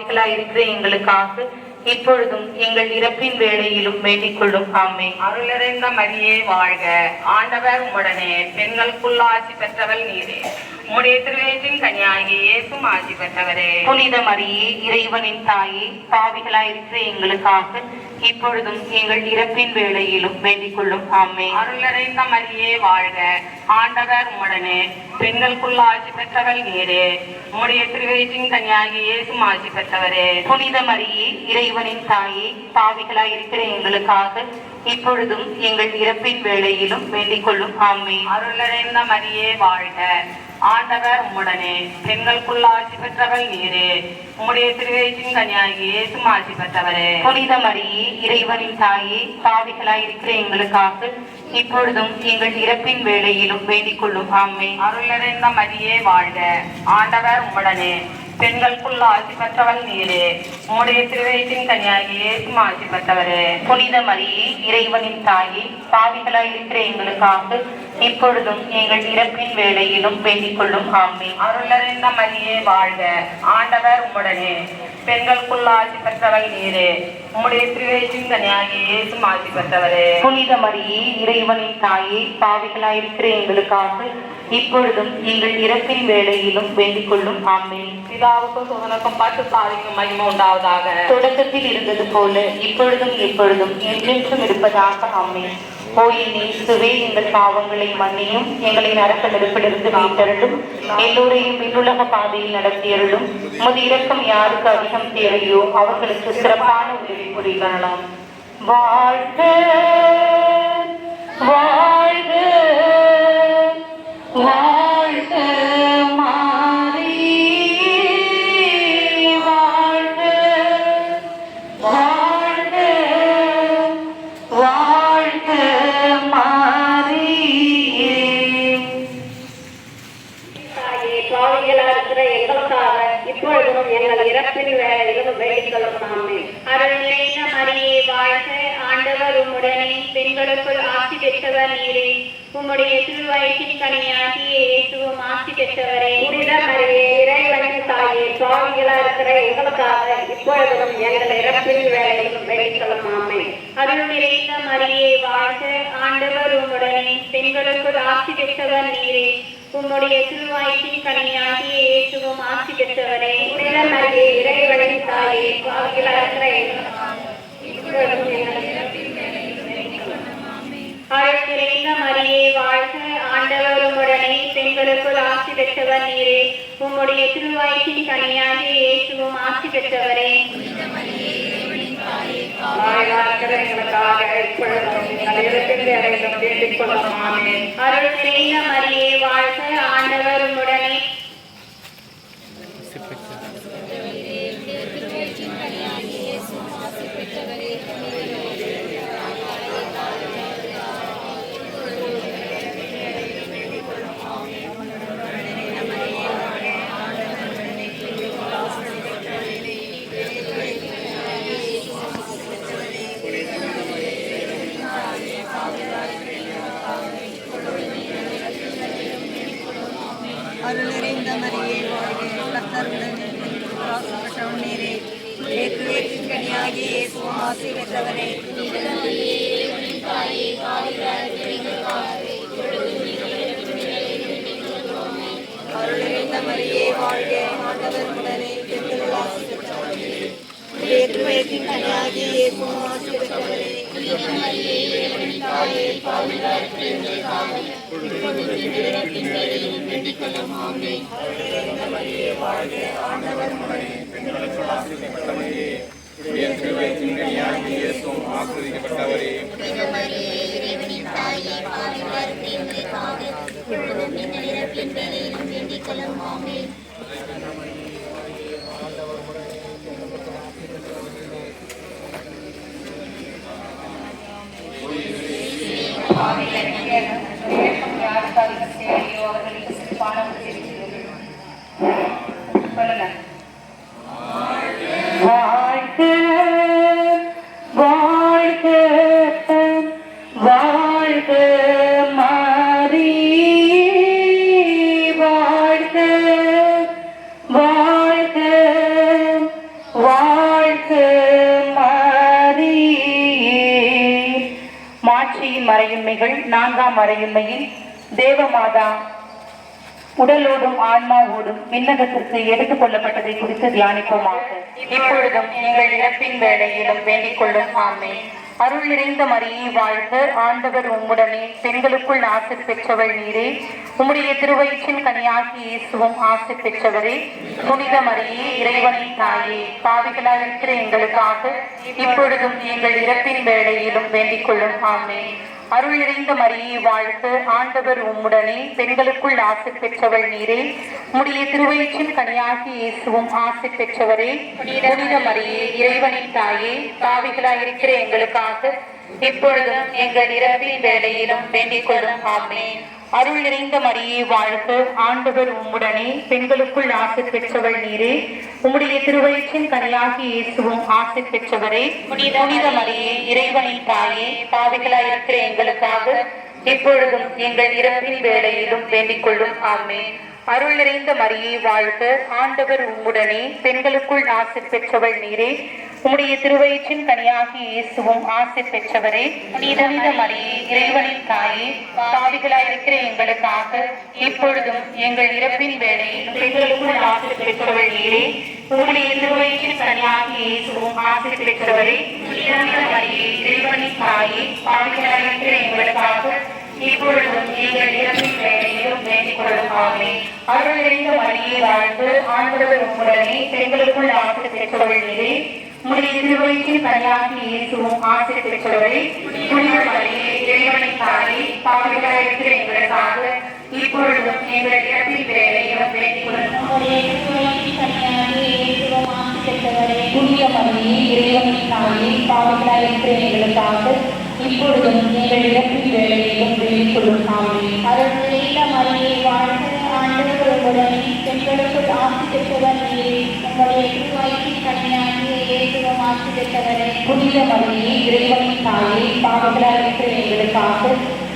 இருக்கிற எங்களுக்காக இப்பொழுதும் எங்கள் இறப்பின் வேளையிலும் வேண்டிக் கொள்ளும் ஆமே. அருளிறைந்த மரியே வாழ்க, ஆண்டவர் உம்முடனே, பெண்களுக்குள் ஆசி பெற்றவள் நீரே. உம்முடைய திருவயிற்றின் கனியாகிய இயேசுவும் ஆசி பெற்றவரே. புனித மரியே, இறைவனின் தாயே, பாவிகளாயிருக்கிற எங்களுக்காக இப்பொழுதும் எங்கள் இறப்பின் வேளையிலும் வேண்டிக் கொள்ளும் ஆமே. அருளிறைந்த மரியே வாழ்க, ஆண்டவர் உம்முடனே, பெண்களுக்குள் ஆசி பெற்றவள் நீரே. உம்முடைய திருவயிற்றின் கனியாகிய இயேசுவும் ஆசி பெற்றவரே. புனித மரியே, இறைவனின் தாயே, பாவிகளாயிருக்கிற எங்களுக்காக இப்பொழுதும் எங்கள் இறப்பின் வேளையிலும் வேண்டிக் கொள்ளும் ஆமே. அருளிறைந்த மரியே வாழ்க, ஆண்டவர் உம்முடனே, பெண்களுக்குள் ஆசி பெற்றவள் நீரே. உம்முடைய திருவயிற்றின் கனியாகிய இயேசுவும் ஆசி பெற்றவரே. புனித மரியே, இறைவனின் தாயே, பாவிகளாயிருக்கிற எங்களுக்காக இப்பொழுதும் எங்கள் இறப்பின் வேளையிலும் வேண்டிக் கொள்ளும் ஆமே. அருளிறைந்த மரியே வாழ்க, ஆண்டவர் உம்முடனே, பெண்களுக்குள் ஆசி பெற்றவள் நீரே. உம்முடைய திருவயிற்றின் கனியாகிய இயேசுவும் ஆசி பெற்றவரே. புனித மரியே, இறைவனின் தாயே, பாவிகளாயிருக்கிற எங்களுக்காக இப்பொழுதும் எங்கள் இறப்பின் வேளையிலும் வேண்டிக் கொள்ளும் ஆமே. அருளிறைந்த மரியே வாழ்க, ஆண்டவர் உம்முடனே, பெண்களுக்குள் ஆசி பெற்றவள் நீரே. உம்முடைய திருவயிற்றின் கனியாகிய இயேசுவும் ஆசி பெற்றவரே. புனித மரியே, இறைவனின் தாயே, பாவிகளாயிருக்கிற எங்களுக்காக இப்பொழுதும் எங்கள் இறப்பின் வேளையிலும் வேண்டிக் கொள்ளும் ஆமே. பிதாவுக்கும் சுதனுக்கும் பரிசுத்தாவிக்கும் மகிமை உண்டாவதாக. தொடக்கத்தில் இருந்தது போல இப்பொழுதும் எப்பொழுதும் என்றென்றும் இருப்பதாக ஆமே. ஓ என் இயேசுவே, எங்கள் பாவங்களை மன்னியும், எங்களை நரக நெருப்பிலிருந்து மீட்டருளும், எல்லோரையும் விண்ணுலக பாதையில் நடத்தியருளும். உமது இரக்கம் யாருக்கு அதிகம் தேவையோ அவர்களுக்கு சிறப்பான உதவி புரியலாம். வாழ்க வாழ்க வாழ்க மாரியே, வாழ்க வாழ்க வாழ்க மாரியே. பாவிகளாயிருக்கிற எங்களுக்காக இப்பொழுதும் எங்கள் இறப்பின் வேளையிலும் வேண்டிக் கொள்ளும் ஆமே. அருள்நிறைந்த மரியே வாழ்க, ஆண்டவர் உம்முடனே, பெண்களுக்குள் ஆசி பெற்றவர் நீரே. உம்முடைய திருவயிற்றின் கனியாகிய இயேசுவும் ஆசி பெற்றவரே. புனித மரியே, இறைவனின் தாயே, பாவிகளாயிருக்கிற எங்களுக்காக இப்பொழுதும் எங்கள் இறப்பின் வேளையிலும் வேண்டிக் கொள்ளும் ஆமே. அருள் நிறைந்த மரியே வாழ்க, ஆண்டவர் உம்முடனே, பெண்களுக்குள் ஆசி பெற்றவர் நீரே. உம்முடைய திருவயிற்றின் கனியாகிய இயேசுவும் ஆசி பெற்றவரே. புனித மரியே, இறைவனின் தாயே, பாவிகளாயிருக்கிற அருள் நிறைந்த மரியே வாழ்க, ஆண்டவர் உம்முடனே, பெண்களுக்குள் ஆசி பெற்றவர் நீரே. உம்முடைய திருவயிற்றின் கனியாகிய இயேசுவும் ஆசி பெற்றவரே. அருள் நிறைந்த மரியே வாழ்க, ஆண்டவர் உம்முடனே, அருளிறைந்த மரியே வாழ்க, கர்த்தருடனே, பெண்களுக்குள் நீரே. திருவயிற்றின் கனியாகிய இயேசுவும் ஆசி பெற்றவரே. அருளிறைந்த மரியே வாழ்க, ஆண்டவர் உடனே, பெண்களுக்குள் ஆசி பெற்றவரே. திருவயிற்றின் கனியாகிய இயேசுவும் ஆசி பெற்றவரே. வாழ்க வாழ்க வாழ்க மாரியே, வாழ்க வாழ்க கன்னியின் மறையுண்மைகள். 4ஆம் மறையுண்மையில் தேவமாதா உடலோடும் ஆன்மாவோடும் விண்ணகத்திற்கு எடுத்துக் கொள்ளப்பட்டதை குறித்து தியானிப்போமாக. இப்பொழுதும் எங்கள் இறப்பின் வேளையிலும் வேண்டிக் கொள்ளும். ஆமென். அருள் நிறைந்த மரியே வாழ்க, ஆண்டவர் உம்முடனே, பெண்களுக்குள் ஆசி பெற்றவள் நீரே, உம்முடைய திருவயிற்றின் கனியாகி இயேசுவும் ஆசி பெற்றவரே. புனித மரியே, இறைவனின் தாயே, பாவிகளாய் இருக்கிற எங்களுக்காக இப்பொழுதும் எங்கள் இறப்பின் வேளையிலும் வேண்டிக் கொள்ளும். ஆமென். அருள் நிறைந்த மரியே வாழ்க, ஆண்டவர் உம்முடனே, பெண்களுக்குள் ஆசி பெற்றவள் நீரே, உம்முடைய திருவயிற்றின் கனியாகி இயேசுவும் ஆசி பெற்றவரே. புனித மரியே, இறைவனின் தாயே, பாவிகளாய் இருக்கிற எங்களுக்காக இப்பொழுதும் எங்கள் இறப்பின் வேளையிலும் வேண்டிக் கொள்ளும். ஆமென். அருள் நிறைந்த மரியே வாழ்க, ஆண்டவர் உம்முடனே, பெண்களுக்குள் ஆசி பெற்றவள் நீரே, உம்முடைய திருவயிற்றின் கனியாகி இயேசுவும் ஆசி பெற்றவரே. புனித மரியே, இறைவனின் தாயே, பாவிகளாய் இருக்கிற எங்களுக்காக இப்பொழுதும் எங்கள் இறப்பின் வேளையிலும் வேண்டிக் கொள்ளும். ஆமென். அருள் நிறைந்த மரியே வாழ்க, ஆண்டவர் உம்முடனே, பெண்களுக்குள் ஆசி பெற்றவள் நீரே, உம்முடைய திருவயிற்றின் கனியாகி இயேசுவும் ஆசி பெற்றவரே. புனித மரியே, இறைவனின் தாயே, பாவிகளாய் இருக்கிற எங்களுக்காக இப்பொழுதும் எங்கள் இறப்பின் வேளையில் பெண்களுக்குள் ஆசி பெற்றவள் நீரே, உம்முடைய திருவயிற்றின் கனியாகி இயேசுவும் ஆசி பெற்றவரே. புனித மரியே, இறைவனின் தாயே, பாவிகளாய் இருக்கிற எங்களுக்காக இப்பொழுதும் எங்கள் இறப்பின் வேளையிலும் வேண்டிக் கொள்ளும். ஆமென். அருள் நிறைந்த மரியே வாழ்க, ஆண்டவர் உம்முடனே, பெண்களுக்குள் ஆசி பெற்றவள் நீரே, உம்முடைய திருவயிற்றின் கனியாகி இயேசுவும் ஆசி பெற்றவரே. புனித மரியே, இறைவனின் தாயே, பாவிகளாய் இருக்கிற எங்களுக்காக இப்பொழுதும் எங்கள் இறப்பின் வேளையிலும் வேண்டிக் கொள்ளும். புனித மரியே, இறைவனின் தாயே, பாவிகளாய் இருக்கிற எங்களுக்காக இப்பொழுதும் எங்கள் இறப்பின் வேளையிலும் வேண்டிக் கொள்ளும். ஆமென். அருள் நிறைந்த மரியே வாழ்க, ஆண்டவர் உம்முடனே, பெண்களுக்குள் ஆசி பெற்றவர் நீரே, உம்முடைய திருவயிற்றின் கனியாகிய இயேசுவும் ஆசி பெற்றவரே. புனித மரியே, இறைவனின் தாயே, பாவிகளாய் இருக்கிற எங்களுக்காக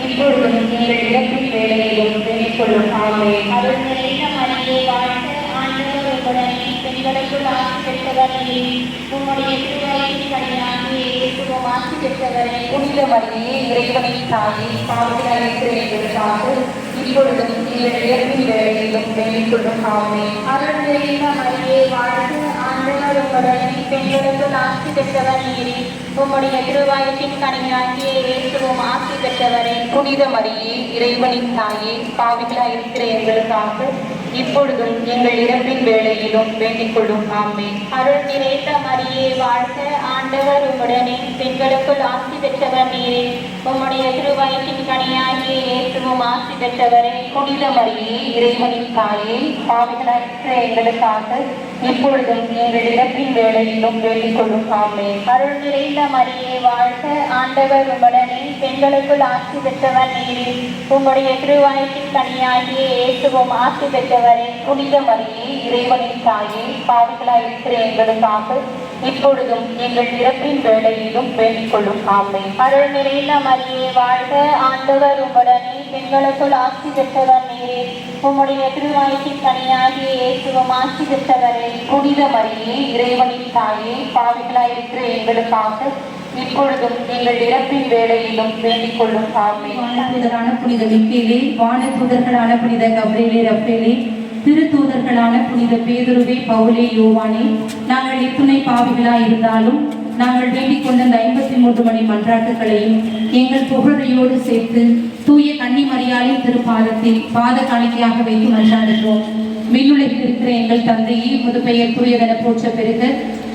இப்பொழுதும் எங்கள் இறப்பின் வேளையிலும் வேண்டிக் கொள்ளும். ஆமென். அருள் நிறைந்த மரியே வாழ்க, ஆண்டவர் உம்முடனே, பெண்களுக்குள் ஆசி பெற்றவர் நீரே, உம்முடைய திருவயிற்றின் கனியாகிய இயேசுவும் ஆசி பெற்றவரே. புனித மரியே, இறைவனின் தாயே, பாவிகளாய் இருக்கிற எங்களுக்காக இப்பொழுதும் எங்கள் இறப்பின் வேளையிலும் வேண்டிக் கொள்ளும். ஆமென். அருள் நிறைந்த மரியே வாழ்க, ஆண்டவர் உம்முடனே, பெண்களுக்குள் ஆசி பெற்றவர் நீரே, உம்முடைய திருவயிற்றின் கனியாகிய இயேசுவும் ஆசி பெற்றவரே. புனித மரியே, இறைவனின் தாயே, பாவிகளாய் இருக்கிற எங்களுக்காக இப்பொழுதும் எங்கள் இறப்பின் வேளையிலும் வேண்டிக் கொள்ளும். ஆமென். அருள் நிறைந்த மரியே வாழ்க, ஆண்டவர் உம்முடனே, பெண்களுக்குள் ஆசி பெற்றவர் நீரே, உம்முடைய திருவயிற்றின் கனியாகிய இயேசுவும் ஆசி பெற்றவரே. புனித மரியே, இறைவனின் தாயே, பாவிகளாய் இருக்கிற எங்களுக்காக இப்பொழுதும் எங்கள் இறப்பின் வேளையிலும் வேண்டிக் கொள்ளும். ஆமென். அருள் நிறைந்த மரியே வாழ்க, ஆண்டவர் உம்முடனே, பெண்களுக்குள் ஆசி பெற்றவர் நீரே, உம்முடைய திருவயிற்றின் கனியாகிய இயேசுவும் ஆசி பெற்றவரே. புனித மரியே, இறைவனின் தாயே, பாவிகளாய் இருக்கிற எங்களுக்காக இப்பொழுதும் எங்கள் இறப்பின் வேளையிலும் வேண்டிக் கொள்ளும். ஆமென். அருள் நிறைந்த மரியே வாழ்க, ஆண்டவர் உம்முடனே, பெண்களுக்குள் ஆசி பெற்றவர் நீரே, உம்முடைய திருவயிற்றின் கனியாகிய இயேசுவும் ஆசி பெற்றவரே. புனித மரியே, இறைவனின் தாயே, பாவிகளாய் இருக்கிற எங்களுக்காக இப்பொழுதும் எங்கள் இறப்பின் வேளையிலும் வேண்டிக் கொள்ளும். ஆமென். வானதூதரான புனித மிக்கேலே, வானதூதர்களான புனித கப்ரியேலே, ரப்பேலே, திருத்தூதர்களான புனித பேதுருவே, பவுலே, யோவானே, நாங்கள் எத்துணை பாவிகளாய் இருந்தாலும் நாங்கள் வேண்டிக் கொண்ட இந்த 53 மணி மன்றாட்டுகளையும் எங்கள் புகழையோடு சேர்த்து தூய கன்னி மரியாளின் திருப்பாதத்தில் பாத காணிக்கையாக வைத்து மன்றாடுகிறோம். விண்ணுலகில் இருக்கிற எங்கள் தந்தையே, உமது பெயர் தூயதென போற்ற பெருக,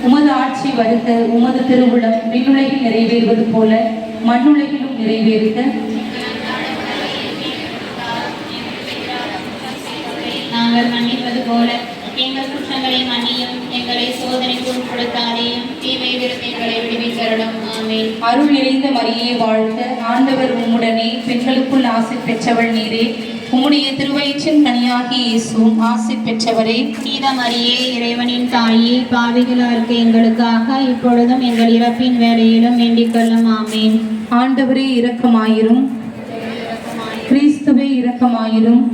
உமது ஆட்சி வருக, உமது திருவுளம் விண்ணுலகில் நிறைவேறுவது போல மண்ணுலகிலும் நிறைவேறுக. நாங்கள் மன்னிப்பது போல எங்கள் குற்றங்களை மன்னியும், எங்களை சோதனைக்கு உட்படுத்தாதேயும், தீமையிலிருந்து எங்களை விடுவித்தருளும். ஆமென். அருள் நிறைந்த மரியே வாழ்க, ஆண்டவர் உம்முடனே, பெண்களுக்குள் ஆசி பெற்றவள் நீரே, உம்முடைய திருவயிற்றின் கனியாகி இயேசுவும் ஆசி பெற்றவரே. புனித மரியே, இறைவனின் தாயே, பாவிகளார்க்கு எங்களுக்காக இப்பொழுதும் எங்கள் இறப்பின் வேளையிலும் வேண்டிக் கொள்ளும். ஆமென். ஆண்டவரே இரக்கமாயிரும், கிறிஸ்துவே இரக்கமாயிரும்,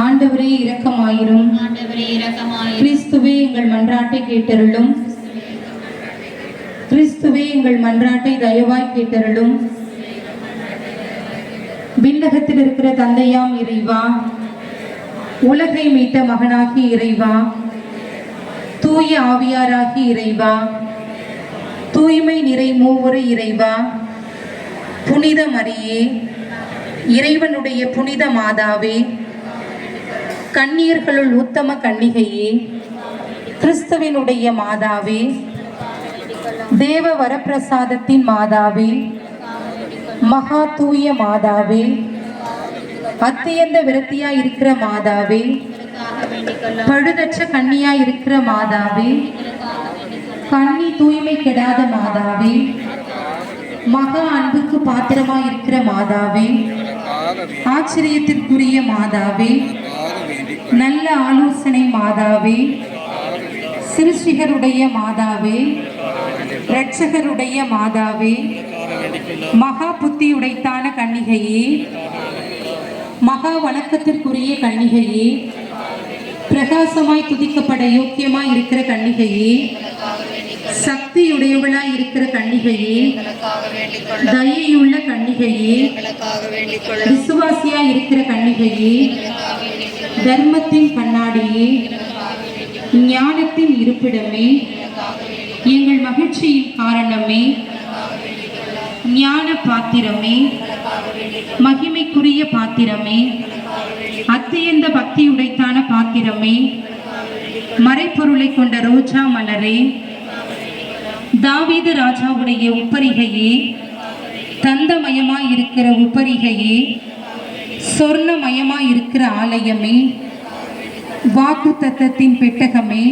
ஆண்டவரே இரக்கமாயிரும், ஆண்டவரே இரக்கமாயிரும். கிறிஸ்துவே எங்கள் மன்றாட்டை கேட்டருளும், கிறிஸ்துவே எங்கள் மன்றாட்டை தயவாய் கேட்டருளும், விண்ணகத்தில் இருக்கிற தந்தையாம் இறைவா, உலகை மீட்ட மகனாகி இறைவா, தூய ஆவியாராகி இறைவா, தூய்மை நிறை மூவொரு இறைவா, புனித மரியே, இறைவனுடைய புனித மாதாவே, கன்னியர்களுள் உத்தம கன்னிகையே, கிறிஸ்துவினுடைய மாதாவே, தேவ வரப்பிரசாதத்தின் மாதாவே, மகா தூய மாதாவே, அத்தியந்த விரத்தியா இருக்கிற மாதாவே, பழுதற்ற கன்னியா இருக்கிற மாதாவே, கன்னி தூய்மை கெடாத மாதாவே, மகா அன்புக்கு பாத்திரமா இருக்கிற மாதாவே, ஆச்சரியத்திற்குரிய மாதாவே, நல்ல ஆலோசனை மாதாவே, சிருஷ்டிகருடைய மாதாவே, இரட்சகருடைய மாதாவே, மகா புத்தி உடைத்தான கன்னிகையே, மகா வணக்கத்திற்குரிய கன்னிகையே, பிரகாசமாய் துதிக்கப்பட யோக்கியமாய் இருக்கிற கன்னிகையே, சக்தியுடையவளாய் இருக்கிற கன்னிகையே, தயையுள்ள கன்னிகையே, விசுவாசியாய் இருக்கிற கன்னிகையே, தர்மத்தின் கண்ணாடியே, ஞானத்தின் இருப்பிடமே, எங்கள் மகிழ்ச்சியின் காரணமே, ஞான பாத்திரமே, மகிமைக்குரிய பாத்திரமே, அத்தியந்த பக்தி உடைத்தான பாத்திரமே, மறைப்பொருளை கொண்ட ரோஜா மலரே, தாவீது ராஜாவுடைய உப்பரிகையே, தந்தமயமாய் இருக்கிற உப்பரிகையே, சொர்ணமயமாய் இருக்கிற ஆலயமே, வாக்கு தத்தத்தின் பெட்டகமே,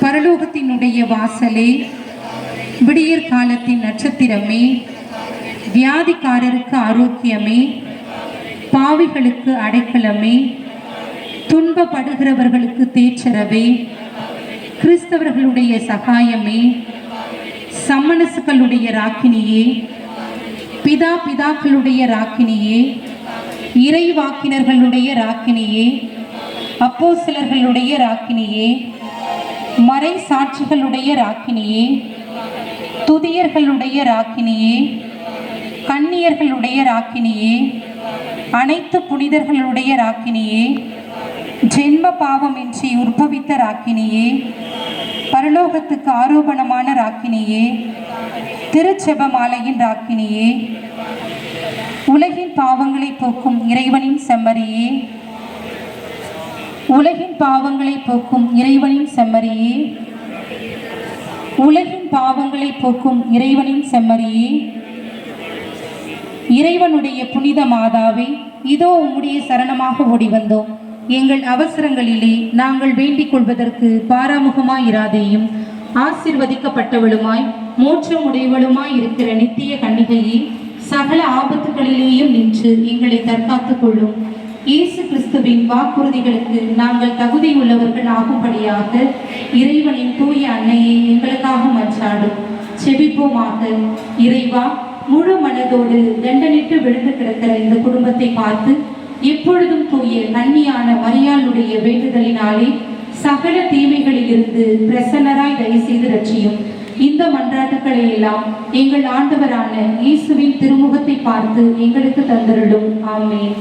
பரலோகத்தினுடைய வாசலே, விடியற் காலத்தின் நட்சத்திரமே, வியாதிக்காரருக்கு ஆரோக்கியமே, பாவிகளுக்கு அடைக்கலமே, துன்பப்படுகிறவர்களுக்கு தேற்றரவே, கிறிஸ்தவர்களுடைய சகாயமே, சம்மனசுகளுடைய ராக்கினியே, பிதாக்களுடைய ராக்கினியே, இறைவாக்கினர்களுடைய ராக்கினியே, அப்போஸ்தலர்களுடைய ராக்கினியே, மறை சாட்சிகளுடைய ராக்கினியே, துதியர்களுடைய ராக்கினியே, கன்னியர்களுடைய ராக்கினியே, அனைத்து புனிதர்களுடைய ராக்கினியே, ஜென்ம பாவமின்றி உற்பவித்த ராக்கினியே, பரலோகத்துக்கு ஆரோபணமான ராக்கினியே, திருச்செபமாலையின் ராக்கினியே, உலகின் பாவங்களை போக்கும் இறைவனின் செம்மறியே, உலகின் பாவங்களை போக்கும் இறைவனின் செம்மறியே, உலகின் பாவங்களை போக்கும் இறைவனின் செம்மறியே, இறைவனுடைய புனித மாதாவே, இதோ உம்முடைய சரணமாக ஓடி வந்தோம். எங்கள் அவசரங்களிலே நாங்கள் வேண்டிக் கொள்வதற்கு பாராமுகமாயிராதேயும். ஆசீர்வதிக்கப்பட்டவளுமாய் மோட்சமுடையவளுமாய் இருக்கிற நித்திய கன்னிகையே, சகல ஆபத்துகளிலேயும் நின்று எங்களை தற்காத்துக் கொள்ளும். இயேசு கிறிஸ்துவின் வாக்குறுதிகளுக்கு நாங்கள் தகுதியுள்ளவர்கள் ஆகும்படியாக இறைவனின் தூய அன்னையை எங்களுக்காக மன்றாடும். செபிப்போமாக. இறைவா, முழு மனதோடு தண்டனிட்டு விழுந்து கிடக்கிற இந்த குடும்பத்தை பார்த்து எப்பொழுதும் தூய கன்னியான மரியாளுடைய வேண்டுதலினாலே சகல தீமைகளிலிருந்து பிரசன்னராய் தயவு செய்து ரட்சியும். இந்த மன்றாட்டுக்களை எல்லாம் எங்கள் ஆண்டவரான இயேசுவின் திருமுகத்தை பார்த்து எங்களுக்கு தந்தருளும். ஆமென்.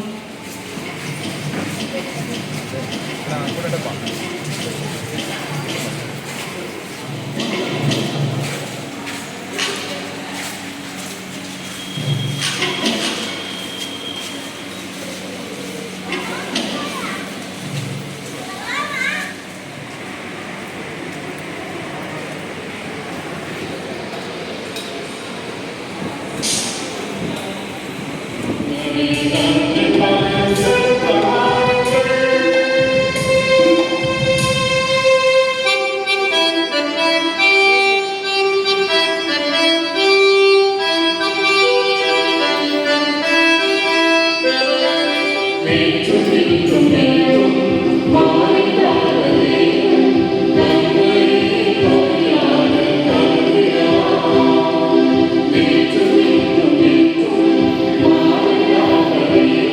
Thank you.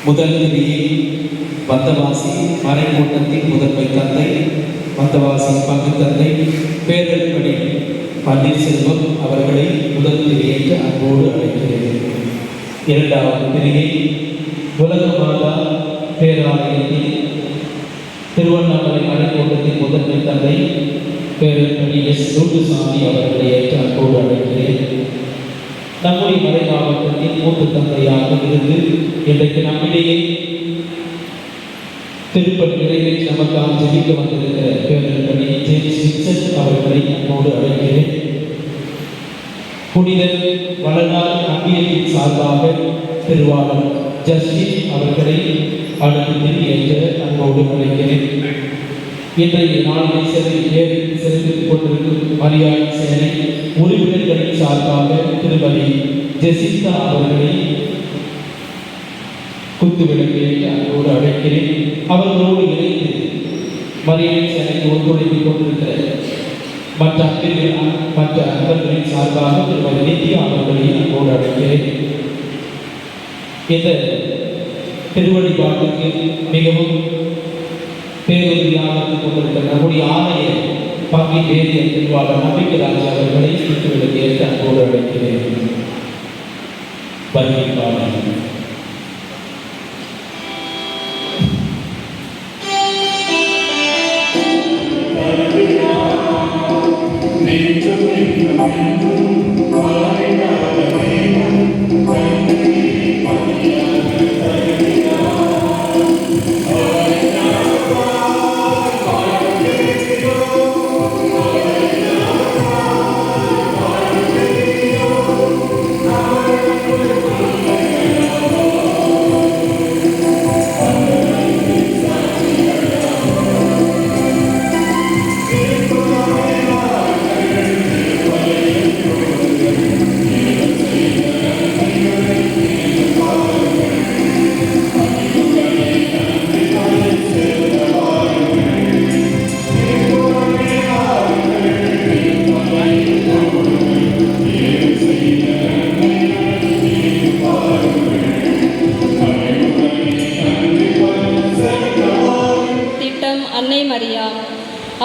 முதல் திரியை வந்தவாசி மறைக்கூட்டத்தின் முதன்மை தந்தை வந்தவாசி பங்கு தந்தை பேரன்படி பன்னீர்செல்வம் அவர்களை முதல் திரியேற்ற அன்போடு அழைக்கிறேன். இரண்டாவது திரியை உலக மாதா பேராலயத்தில் திருவண்ணாமலை மறைக்கூட்டத்தின் முதன்மை தந்தை பேரன்படி எஸ். லூட்டுசாமி அவர்களை ஏற்ற அன்போடு அழைக்கிறேன். நம்முடைய மறை மாவட்டத்தின் மூத்த தந்தையாக இருந்து இன்றைக்கு நம்மிடையே திருப்பதி நிறைவேற்றி நமக்காக ஜெபிக்க வந்திருக்கிற பேரன்படி ஜேம்ஸ் வின்சென்ட் அவர்களை அன்போடு அழைக்கிறேன். புனித வளநாள் அம்பியத்தின் சார்பாக திருவாளர் ஜஸ்டின் அவர்களை அடுத்து ஏற்ற அன்போடு அழைக்கிறேன். இன்றைய நாளில் சிறப்பித்துக் கொண்டிருக்கும் மரியாதை சேனை உறுப்பினர்களின் சார்பாக திருமதி ஜெசிந்தா அவர்களை குத்துவிளக்கேற்று அன்போடு அழைக்கிறேன். அவர்களோடு இணைந்து மரியாதை சேனைக்கு ஒத்துழைத்துக் கொண்டிருக்கிற மற்ற அன்பர்களின் சார்பாக திருமதி நித்யா அவர்களை அன்போடு அழைக்கிறேன். இந்த திருவழிபாட்டுக்கு மிகவும் பேருதவியாக கொண்டிருக்கிற நம்முடைய ஆலய பங்கி வேதிய திருவாளர் நம்பிக்கைராஜ் அவர்களை சுற்றுவிலக்கு ஏற்று அன்போடு அழைக்கிறேன். வருகிறார்கள்.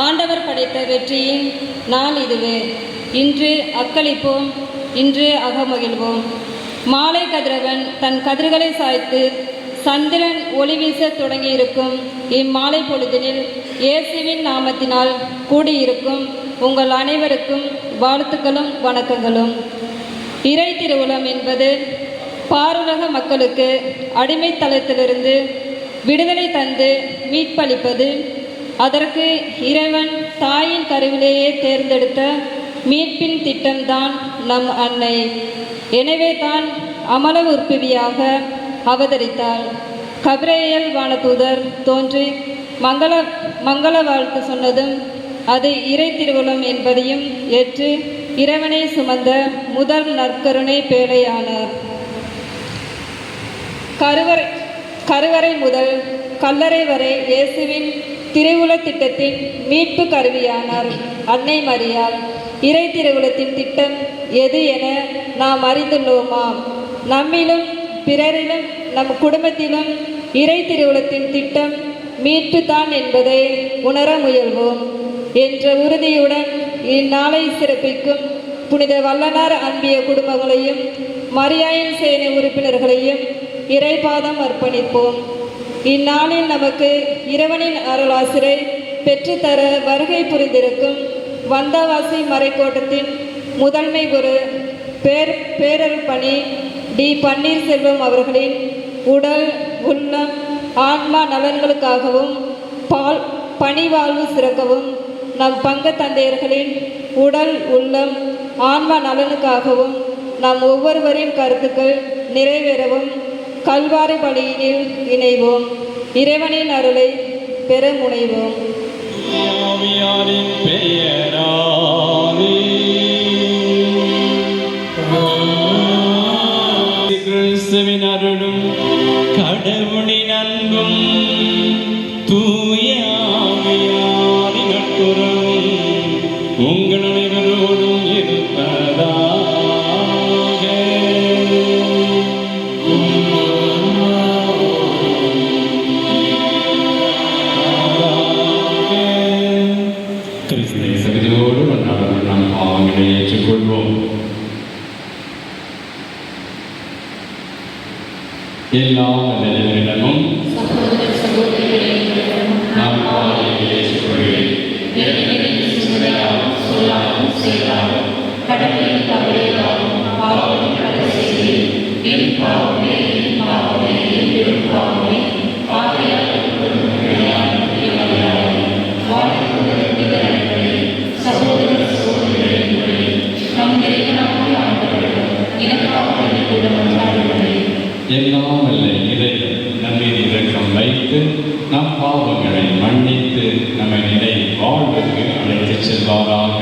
ஆண்டவர் படைத்த வெற்றியின் நாள் இதுவே. இன்று அக்களிப்போம், இன்று அகமகிழ்வோம். மாலை கதிரவன் தன் கதிர்களை சாய்த்து சந்திரன் ஒளி வீச தொடங்கியிருக்கும் இம்மாலை பொழுதினில் இயேசுவின் நாமத்தினால் கூடியிருக்கும் உங்கள் அனைவருக்கும் வாழ்த்துக்களும் வணக்கங்களும். இறை திருவுளம் என்பது பாருலக மக்களுக்கு அடிமைத்தளத்திலிருந்து விடுதலை தந்து மீட்பளிப்பது. அதற்கு இறைவன் தாயின் கருவிலேயே தேர்ந்தெடுத்த மீட்பின் திட்டம்தான் நம் அன்னை. எனவே தான் அமல உற்பவியாக அவதரித்தாள். கபிரேயல் வானதூதர் தோன்றி மங்கள வாழ்த்து சொன்னதும் அது இறை திருவுளம் என்பதையும் ஏற்று இறைவனை சுமந்த முதல் நற்கருணை பேழையானார். கருவறை முதல் கல்லறை வரை இயேசுவின் திருவுள திட்டத்தின் மீட்பு கருவியானார் அன்னை மரியாள். இறை திருவுளத்தின் திட்டம் எது என நாம் அறிந்துள்ளோமா? நம்மிலும் பிறரிலும் நம் குடும்பத்திலும் இறை திருவுளத்தின் திட்டம் மீட்பு தான் என்பதை உணர முயல்வோம் என்ற உறுதியுடன் இந்நாளை சிறப்பிக்கும் புனித வல்லனார் அன்பிய குடும்பங்களையும் மரியாயின் சேனை உறுப்பினர்களையும் இறைபாதம் அர்ப்பணிப்போம். இந்நாளில் நமக்கு இறைவனின் அருளாசிரை பெற்றுத்தர வருகை புரிந்திருக்கும் வந்தவாசி மறைக்கோட்டத்தின் முதன்மை குரு பேரருள் பணி டி. பன்னீர்செல்வம் அவர்களின் உடல் உள்ளம் ஆன்மா நலன்களுக்காகவும் பணிவாழ்வு சிறக்கவும், நம் பங்கு தந்தையர்களின் உடல் உள்ளம் ஆன்மா நலனுக்காகவும் நம் ஒவ்வொருவரின் கருத்துக்கள் நிறைவேறவும் கல்வாரி பலியினில் இணைவோம். இறைவனின் அருளை பெற முனைவோம். கிறிஸ்துவின் அருளும் கடவுளின் அன்பும் தூய ஆவியாரின் நட்புறவும் உங்கள் அனைவரோடும் இருப்பதாக. எல்லா நல்லவரிடமும் நாம் பாவங்களை ஏற்றுக்கொள்கிறேன். ஏனெனில் சிந்தனையாலும் சொல்லாலும் செயலாலும் கடமையில் தவறியதாலும் பாவம் செய்தேன். என் பாவமே, என் பாவமே, என் பெரும் பாவமே. ஆகையால் சகோதர சகோதரிகளே, நம் இறைவனாகிய ஆண்டவரிடம் எனக்காக வேண்டிக் கொள்ளுங்கள். எல்லாம் வல்ல இறைவன் நம்மீது இரக்கம் வைத்து நம் பாவங்களை மன்னித்து நம்மை நிலை வாழ்வுக்கு அழைத்துச் செல்வாராக.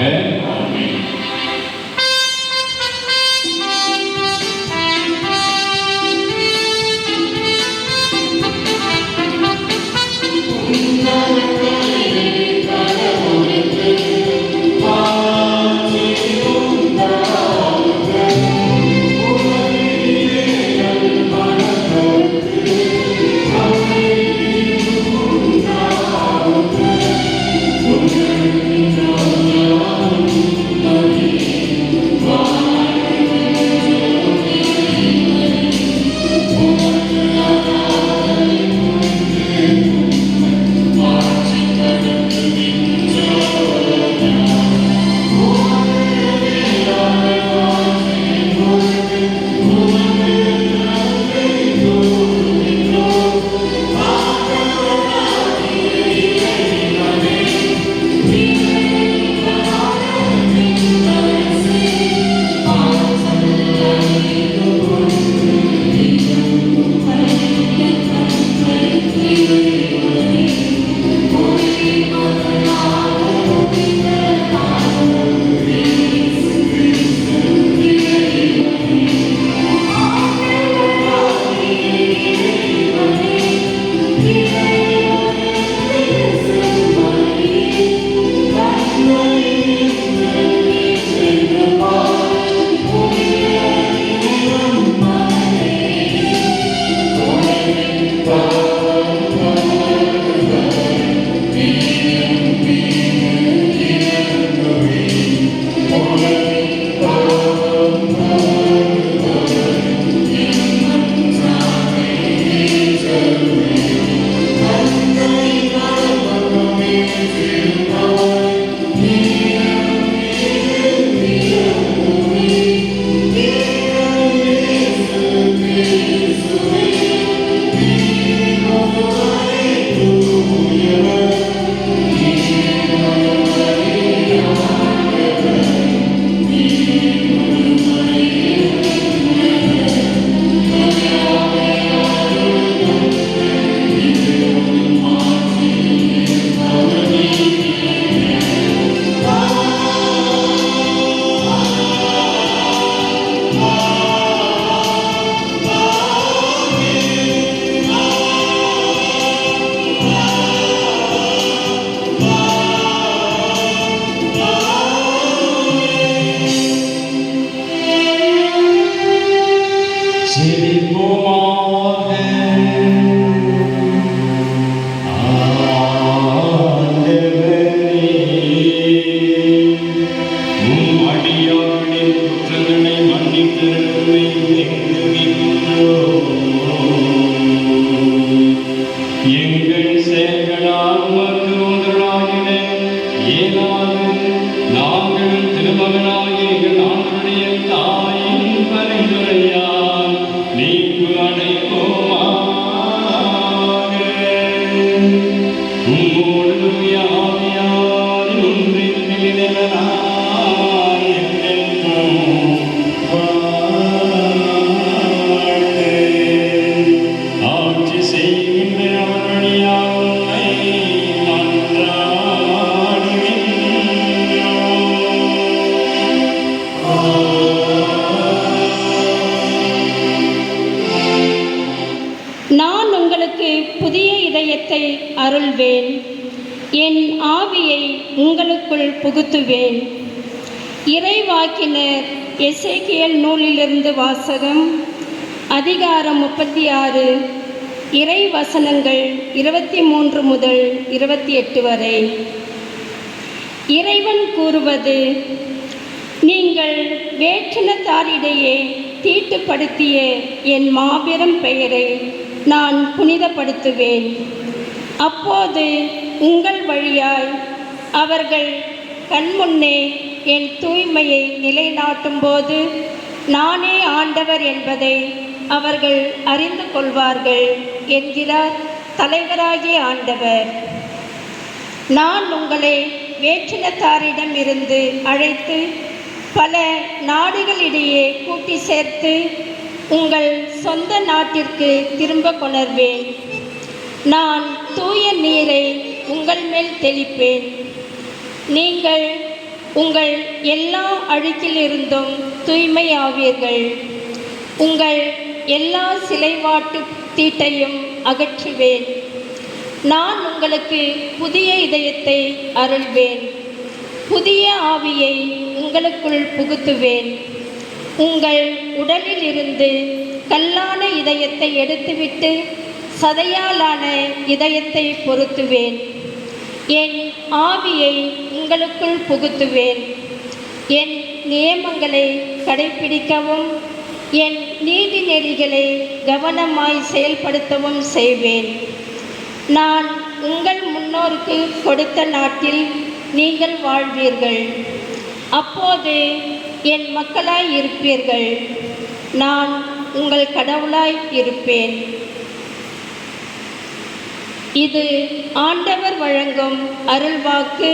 அருள்வேன், என் ஆவியை உங்களுக்குள் புகுத்துவேன். இறைவாக்கினர் எசேக்கியேல் நூலிலிருந்து வாசகம். அதிகாரம் 36, இறை வசனங்கள் 23 முதல் 28 வரை. இறைவன் கூறுவது: நீங்கள் வேற்றினத்தாரிடையே தீட்டுப்படுத்திய என் மாபெரும் பெயரை நான் புனிதப்படுத்துவேன். அப்போது உங்கள் வழியாய் அவர்கள் கண்முன்னே என் தூய்மையை நிலைநாட்டும் போது நானே ஆண்டவர் என்பதை அவர்கள் அறிந்து கொள்வார்கள் என்கிறார் தலைவராகிய ஆண்டவர். நான் உங்களை வேற்றினத்தாரிடம் இருந்து அழைத்து பல நாடுகளிடையே கூட்டி சேர்த்து உங்கள் சொந்த நாட்டிற்கு திரும்ப கொணர்வேன். நான் தூய நீரை உங்கள் மேல் தெளிப்பேன். நீங்கள் உங்கள் எல்லா அழுக்கிலிருந்தும் தூய்மையாவீர்கள். உங்கள் எல்லா சிலைவாட்டு தீட்டையும் அகற்றுவேன். நான் உங்களுக்கு புதிய இதயத்தை அருள்வேன். புதிய ஆவியை உங்களுக்குள் புகுத்துவேன். உங்கள் உடலில் இருந்து கல்லான இதயத்தை எடுத்துவிட்டு சதையாலான இதயத்தை பொருத்துவேன். என் ஆவியை உங்களுக்குள் புகுத்துவேன். என் நியமங்களை கடைப்பிடிக்கவும் என் நீதி நெறிகளை கவனமாய் செயல்படுத்தவும் செய்வேன். நான் உங்கள் முன்னோருக்கு கொடுத்த நாட்டில் நீங்கள் வாழ்வீர்கள். அப்போது என் மக்களாய் இருப்பீர்கள். நான் உங்கள் கடவுளாய் இருப்பேன். இது ஆண்டவர் வழங்கும் அருள்வாக்கு.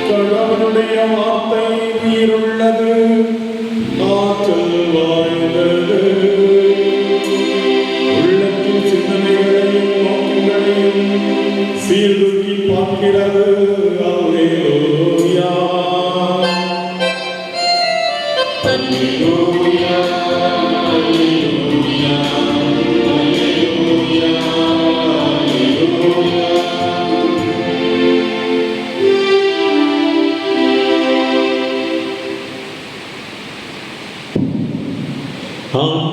கடவுளுடைய வார்த்தை உயிருள்ளது, ஆற்றல் வாய்ந்தது. உள்ளத்தின் சிந்தனைகளையும் நோக்கங்களையும் சீர்தூக்கி பார்க்கிறது. அல்லேலூயா, அல்லேலூயா, அல்லேலூயா, அல்லேலூயா, அல்லேலூயா.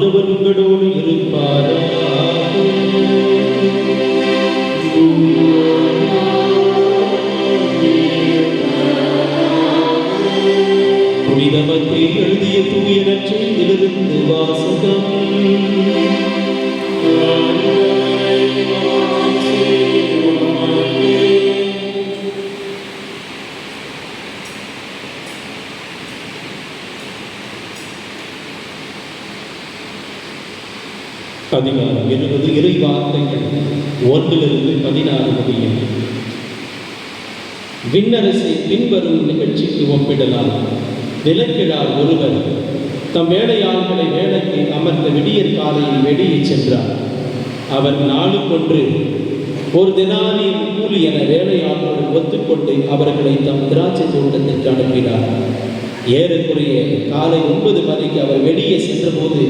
ஆண்டவர் உங்களோடு இருப்பாராக. புனித மத்தேயு எழுதிய தூய நற்செய்தியிலிருந்து வாசகம். அதிகாரம் 20 இறை வார்த்தைகள் 1-14 முடியும். விண்ணரசை பின்வரும் நிகழ்ச்சிக்கு ஒப்பிடலாம். விலக்கிழார் ஒருவர் தம் வேலையாள்களை வேலைக்கு அமர்ந்த விடியற் காலையில் வெளியே சென்றார். அவர் நாளுக்கொன்று ஒரு தெனாரியன் கூலி என வேலையாளர்கள் ஒத்துக்கொண்டு அவர்களை தம் திராட்சை தோட்டத்திற்கு அனுப்பினார். ஏறக்குறைய காலை 9 மணிக்கு அவர் வெளியே சென்றபோது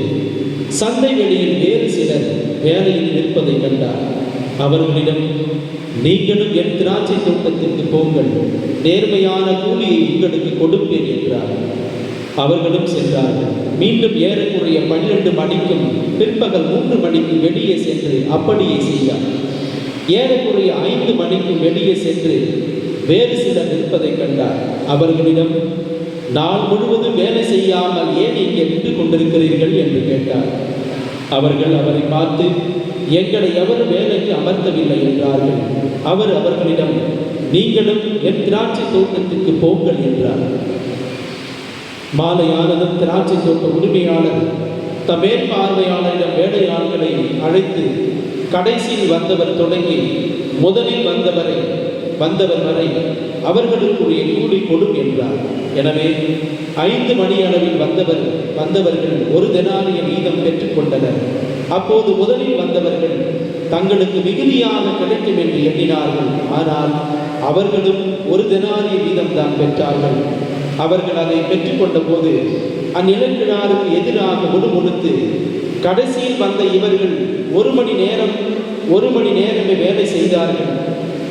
சந்தை வெளியில் வேறு சிலர் வேலையில் நிற்பதை கண்டார். அவர்களிடம், நீங்களும் என் திராட்சை தோட்டத்திற்கு போங்கள், நேர்மையான கூலியை உங்களுக்கு கொடுப்பேன் என்றார். அவர்களும் சென்றார்கள். மீண்டும் ஏறக்குறைய 12 மணிக்கும் பிற்பகல் 3 மணிக்கு வெளியே சென்று அப்படியே செய்தார். ஏறக்குறைய 5 மணிக்கு வெளியே சென்று வேறு சிலர் நிற்பதை கண்டார். அவர்களிடம், நாள் முழுவதும் வேலை செய்யாமல் ஏன் இங்கே நின்று கொண்டிருக்கிறீர்கள் என்று கேட்டார். அவர்கள் அவரை பார்த்து, எங்களை எவர் வேலைக்கு அமர்த்தவில்லை என்றார்கள். அவர் அவர்களிடம், நீங்களும் என் திராட்சை தோட்டத்திற்கு போங்கள் என்றார். மாலையானதும் திராட்சை தோட்ட உரிமையாளர் தம் மேற்பார்வையாளரிடம் வேலையாளர்களை அழைத்து, கடைசியில் வந்தவர் தொடங்கி முதலில் வந்தவர் வரை அவர்களுக்குரிய கூலி கொடும் என்றார். எனவே 5 மணி அளவில் வந்தவர்கள் 1 தெனாரியன் வீதம் பெற்றுக்கொண்டனர். அப்போது முதலில் வந்தவர்கள் தங்களுக்கு மிகுதியாக கிடைக்கும் என்று எண்ணினார்கள். ஆனால் அவர்களும் 1 தெனாரியன் வீதம் தான் பெற்றார்கள். அவர்கள் அதை பெற்றுக்கொண்ட போது அந்நிலக்கிழாருக்கு எதிராக முணுமுணுத்து, கடைசியில் வந்த இவர்கள் 1 மணி நேரமே வேலை செய்தார்கள்.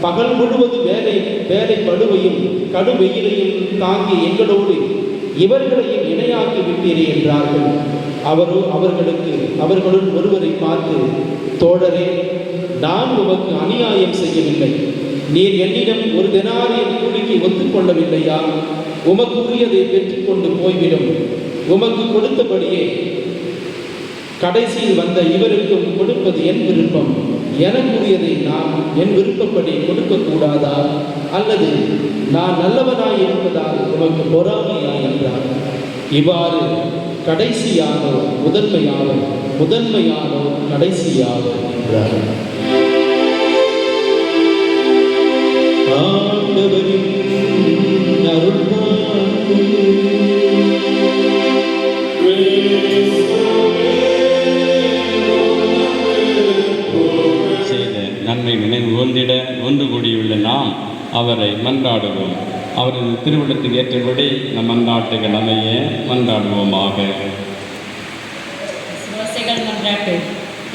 பகல் முழுவதும் வேலை படுவையும் கடும் வெயிலையும் தாங்கி எங்களோடு இவர்களையும் இணையாக்கி விட்டீரே என்றார்கள். அவர்களுள் ஒருவரை பார்த்து, தோழரே, நான் உமக்கு அநியாயம் செய்யவில்லை. நீர் என்னிடம் 1 தெனாரியன் கூலிக்கு ஒத்துக்கொள்ளவில்லையா? உமக்கு உரியதை பெற்றுக்கொண்டு போய்விடும். உமக்கு கொடுத்தபடியே கடைசியில் வந்த இவருக்கும் கொடுப்பது என் விருப்பம். எனக்குரியதை நான் என் விருப்பப்படி கொடுக்கக்கூடாதா? அல்லது நான் நல்லவனாய் இருப்பதால் உமக்கு பொறாமையா என்றார். இவ்வாறு கடைசியானோ முதன்மையானோ கடைசியானோ என்றார். ஆண்டவரின் அருள்வாக்கு. நன்மை நினைவு கூர்ந்திட ஒன்று கூடியுள்ள நாம் அவரை மன்றாடுவோம். அவரது திருவிழத்துக்கு ஏற்றபடி நம் மன்றாட்டுகள் அமைய மன்றாடுவோமாக. மன்றாட்டு.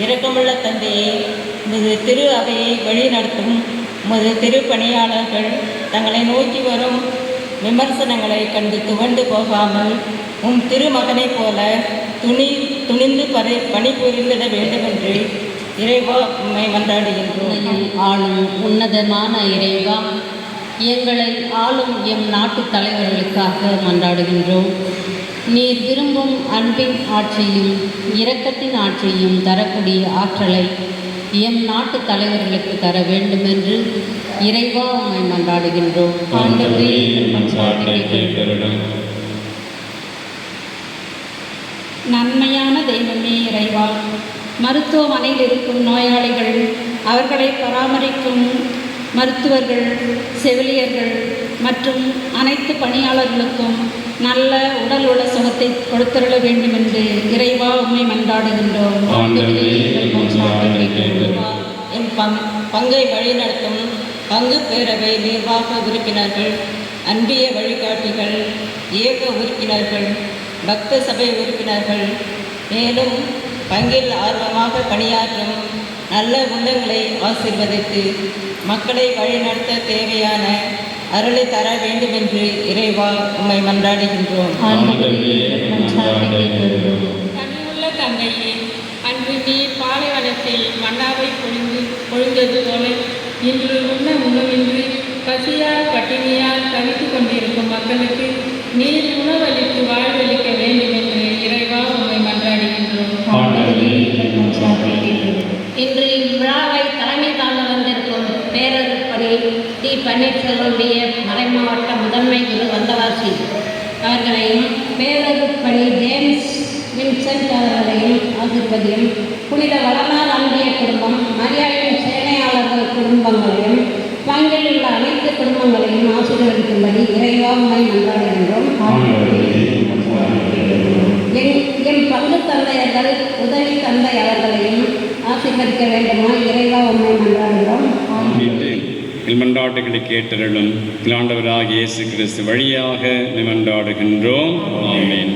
இரக்கமுள்ள தந்தையை, உமது திரு அவையை வழிநடத்தும் உமது திருப்பணியாளர்கள் தங்களை நோக்கி வரும் விமர்சனங்களை கண்டு துவண்டு போகாமல் உம் திருமகனைப் போல துணிந்து பணிபுரிந்திட வேண்டுமென்று இறைவா உம்மை மன்றாடுகின்றோம். ஆளும் உன்னதமான இறைவா, எங்களை ஆளும் எம் நாட்டு தலைவர்களுக்காக மன்றாடுகின்றோம். நீர் விரும்பும் அன்பின் ஆட்சியும் இரக்கத்தின் ஆட்சியும் தரக்கூடிய ஆற்றலை எம் நாட்டு தலைவர்களுக்கு தர வேண்டுமென்று இறைவா உம்மை மன்றாடுகின்றோம். நன்மையான தெய்வமே இறைவா, மருத்துவமனையில் இருக்கும் நோயாளிகள், அவர்களை பராமரிக்கும் மருத்துவர்கள், செவிலியர்கள் மற்றும் அனைத்து பணியாளர்களுக்கும் நல்ல உடல் உள்ள சுகத்தை கொடுத்தருள வேண்டும் என்று இறைவா உம்மை மன்றாடுகின்றோம். என் பங்கை வழிநடத்தும் பங்கு பேரவை நிர்வாக உறுப்பினர்கள், அன்பிய வழிகாட்டிகள், இயக்க உறுப்பினர்கள், பக்த சபை உறுப்பினர்கள், மேலும் பங்கில் ஆர்வமாக பணியாற்றும் நல்ல உள்ளங்களை ஆசீர்வதித்து மக்களை வழிநடத்த தேவையான அருளை தர வேண்டும் என்று இறைவா உம்மை மன்றாடுகின்றோம். கனிவுள்ள தந்தையே, அன்று நீர் பாலைவனத்தில் மன்னாவை பொழிந்தது போல இன்று உண்ண உணவின்றி பசியால் பட்டினியால் தவித்துக் கொண்டிருக்கும் மக்களுக்கு நீர் உணவளித்து வாழ்வளிக்க வேண்டும் என்று இறைவா உம்மை மன்றாடுகின்றோம். இன்று இவ்விழாவை தலைமை தாங்க வந்திருக்கும் பேரருட்பணி டி. பன்னீர்செல்வமுடைய மறைமாவட்ட முதன்மை குரு வந்தவாசி அவர்களையும் பேரருட்பணி ஜேம்ஸ் வின்சென்ட் அவர்களையும் ஆசிர்வதியும் புனித வளனார் அன்பிய குடும்பம் மரியாதையின் சேனையாளர்கள் குடும்பங்களையும் பங்கில் உள்ள அனைத்து குடும்பங்களையும் ஆசீர்வதிக்கும்படி இறைவா உம்மை மன்றாடுகின்றோம். என் பங்கு தந்தையர்கள் உதவி தந்தை அவர்களையும் ஆசீர்வதிக்க வேண்டுமா இறைவா உம்மை மன்றாடுகிறோம். மன்றாட்டுகளை கேட்டருளும் ஆண்டவராகிய இயேசு கிறிஸ்து வழியாக மன்றாடுகின்றோம். ஆமென்.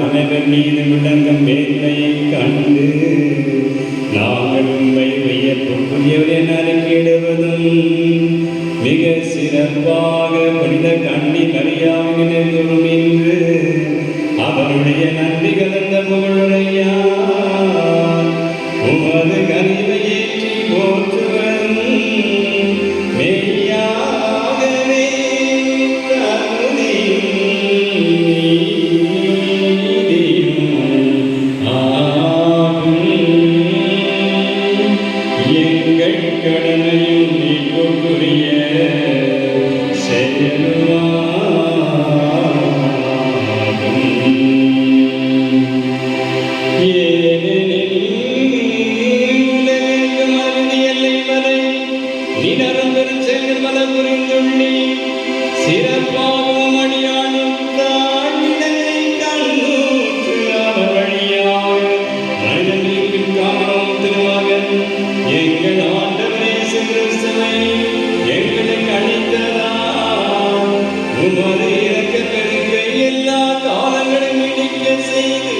அனைவர் மீது விளங்கும் மேன்மையை கண்டு நாங்கள் உண்மை வியப்புக்குரியவர் என அறிக்கையிடுவதும் மிக சிறப்பாக புனித கண்ணி மரியாதை நினைவுறும் என்று அவருடைய நன்றி கலந்த புகழுரையா உமது கனிவை ஏற்றி போற்றுவதும் மெய்யாகவே எங்கள் கடமையும் மீட்புக்குரிய சிறப்பாகவும் அடியானுக்காய் விடலை கண்ணூற்று அவர் வழியாக மனிதர்களுக்கு காரணம் திருமகன் எங்கள் ஆண்டவரே கிறிஸ்துவை எங்களுக்கு அளித்ததால் உமது இறக்க பெருக்கை எல்லா காலங்களும் இடிக்க செய்து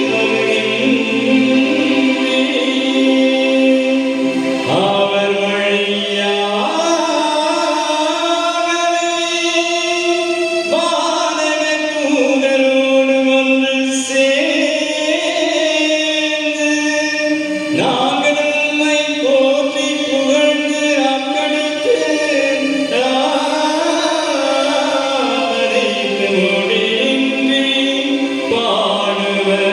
அவர் வழியாக தூதரோடு ஒன்று சேர்ந்து நாங்கள் உம்மை போற்றி புகழ்ந்து அக்கடித்து முடியின்றி பாடுவதாவது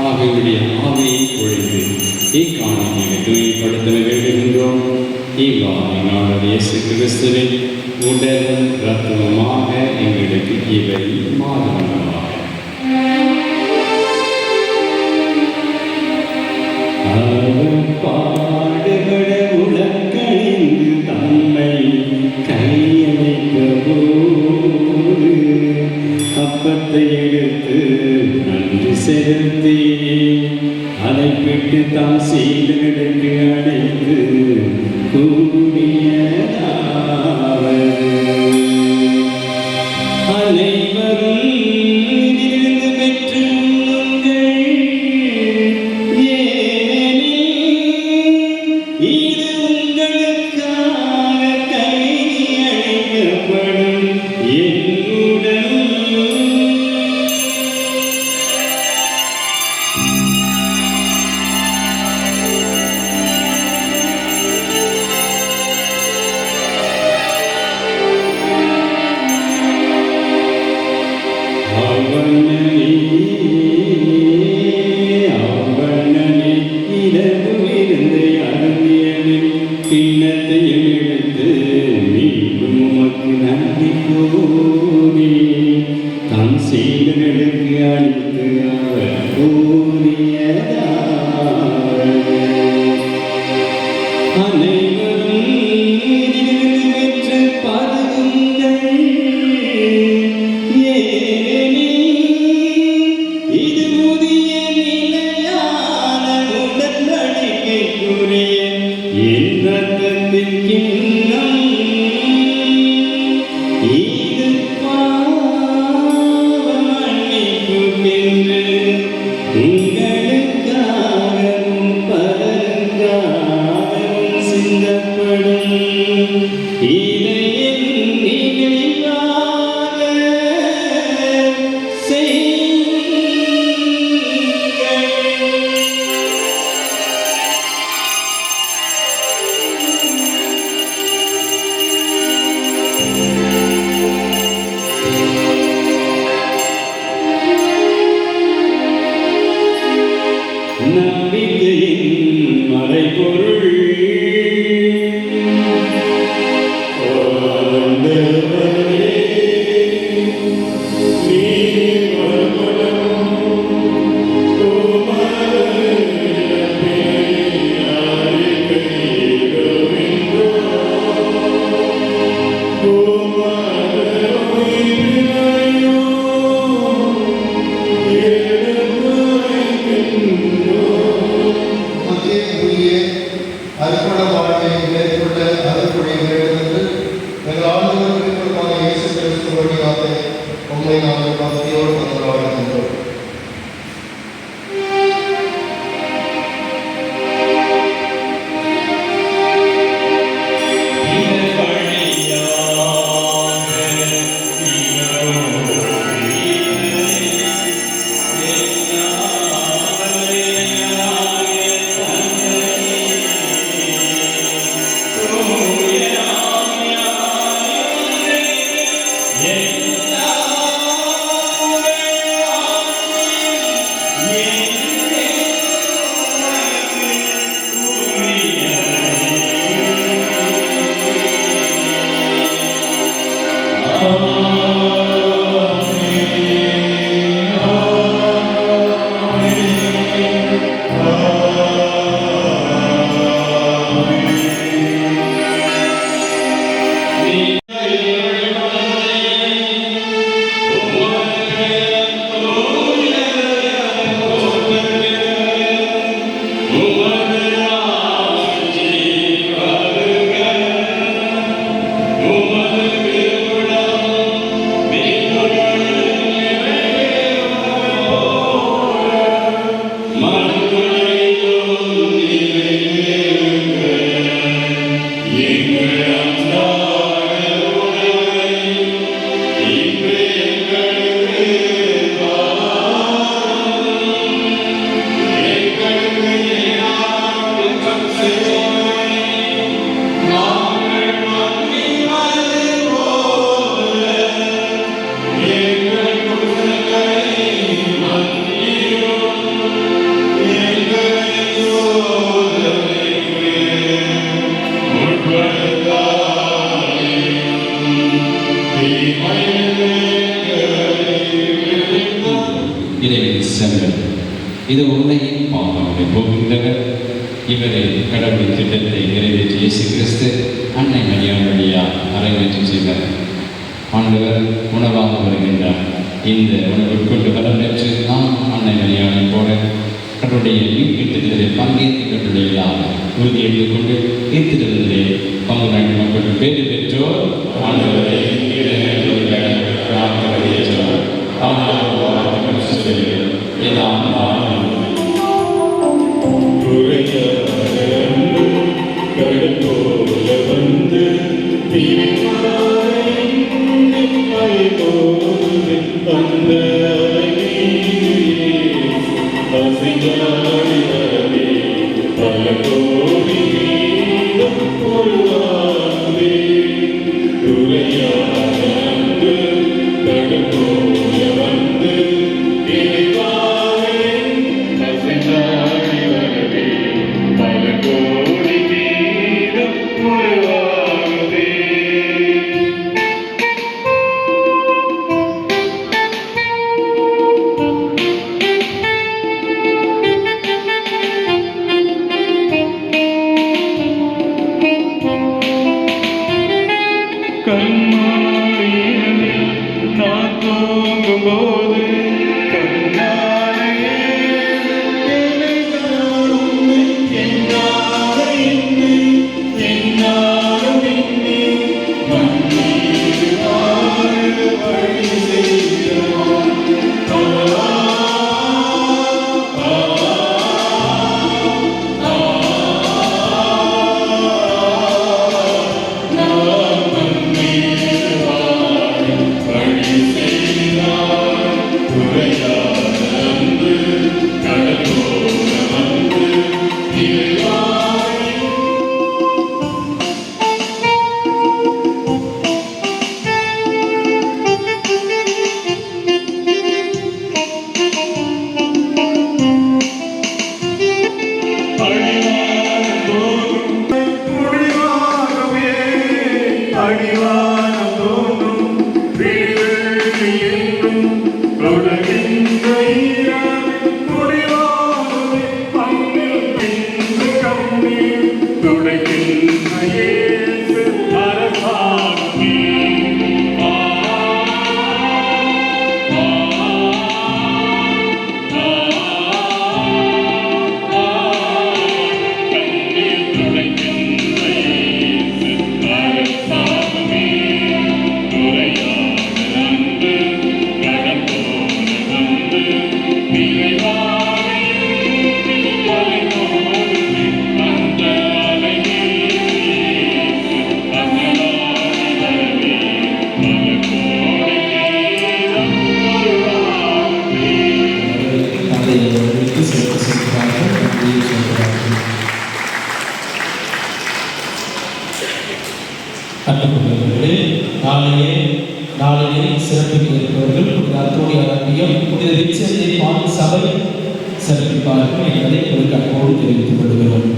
ஆவியுடைய ஆவியை பொழிந்து இக்காணிக்கையை தூய்மைப்படுத்த வேண்டுகின்றோம். இவ்வாறு நாங்கள் இயேசு கிறிஸ்துவின் உடலும் இரத்தமுமாக எங்களுக்கு இவை மாறுவனவாக. அவர் பாடுபட உலக்கணிந்து தம்மை கையமைக்க போது அப்பத்தை எடுத்து நன்றி செலுத்தி அழைப்பிட்டு தாம் சீடர்களுக்கு அழைத்து கூறியதாவது அனைவரும் இதிலிருந்து பெற்று உண்ணுங்கள். இது உங்களுக்காக கையளிக்கப்படும் என் உடல். அவனே இரவு விருந்தை அருந்தியவன் கிண்ணத்தையும் எடுத்து மீண்டும் உமக்கு நன்றி கூறி தம் சீடர்களுக்கு அளித்து அவர் கூறியதாவது அனைவரும் இதிலிருந்து பெற்று பருகுங்கள். இது புதிய நிலையான உடன்படிக்கைக்குரிய என் இரத்தத்தின் கிண்ணம். இது பாவ மன்னிப்புக்கென்று விரைவில் செல்லும். இது உண்மையின் பாவங்களை போகின்றவர். இவரை கடவுளின் திட்டத்தை நிறைவேற்றி இயேசு கிறிஸ்து அன்னை மரியாள் வழியாக அரங்கேற்றம் செய்தார். ஆண்டவர் உணவாக வருகின்றார். இந்த உணவுட்கொண்டு வரம் பெற்று நாம் அன்னை மரியாளை போல கடவுளுடைய மீட்பிட்டத்திலே பங்கேற்று கட்டுரையிலாக உறுதி எடுத்துக்கொண்டு ஈர்த்திட்டத்திலே பங்கு நாட்டு மக்கள் பேறு பெற்றோர் ஆண்டவரை நாளையே சிறப்பிக்க இருப்பவர்கள் புனித அத்தோடி அரபியம் புனித விச்சத்தை பால் சபை சிறப்பிப்பார்கள் என்பதை ஒரு கற்போடு தெரிவித்துக் கொள்கிறோம்.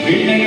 விண்ணக